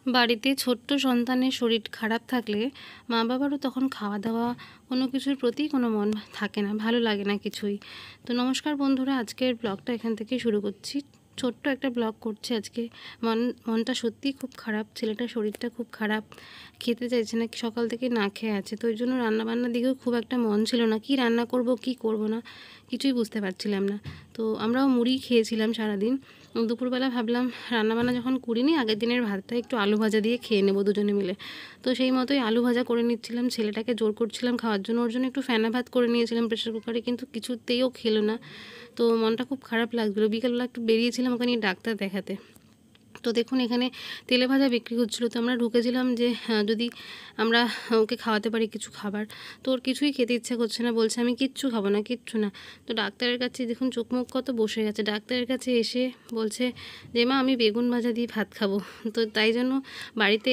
বাড়িতে ছোট্ট সন্তানের শরীর খারাপ থাকলে মা বাবারও তখন খাওয়া দাওয়া কোনো কিছুর প্রতি কোনো মন থাকে না, ভালো লাগে না কিছুই। তো নমস্কার বন্ধুরা, আজকের ব্লগটা এখান থেকে শুরু করছি। ছোট্ট একটা ব্লগ করছি আজকে। মনটা সত্যিই খুব খারাপ, ছেলেটার শরীরটা খুব খারাপ, খেতে চাইছে না, সকাল থেকে না খেয়ে আছে। তো ওই জন্য রান্নাবান্নার দিকেও খুব একটা মন ছিল না, কি রান্না করব কি করব না কিছুই বুঝতে পারছিলাম না। তো আমরাও মুড়ি খেয়েছিলাম সারাদিন। দুপুরবেলা ভাবলাম রান্নাবান্না যখন করিনি, আগের দিনের ভাতটা একটু আলু ভাজা দিয়ে খেয়ে নেবো দুজনে মিলে। তো সেই মতোই আলু ভাজা করে নিচ্ছিলাম, ছেলেটাকে জোর করছিলাম খাওয়ার জন্য। ওর জন্য একটু ফেনা ভাত করে নিয়েছিলাম প্রেশার কুকারে, কিন্তু কিছুতেইও খেলো না। তো মনটা খুব খারাপ লাগছিলো। বিকেলবেলা একটু বেরিয়েছিলাম ওখানে ডাক্তার দেখাতে। তো দেখুন এখানে তেলে ভাজা বিক্রি হচ্ছিলো। তো আমরা ঢুকেছিলাম যে যদি আমরা ওকে খাওয়াতে পারি কিছু খাবার। তো ওর কিছুই খেতে ইচ্ছা করছে না, বলছে আমি কিচ্ছু খাবো না, কিচ্ছু না। তো ডাক্তারের কাছে দেখুন চোখ মুখ কত বসে গেছে। ডাক্তারের কাছে এসে বলছে যে মা আমি বেগুন ভাজা দিয়ে ভাত খাবো। তো তাই জন্য বাড়িতে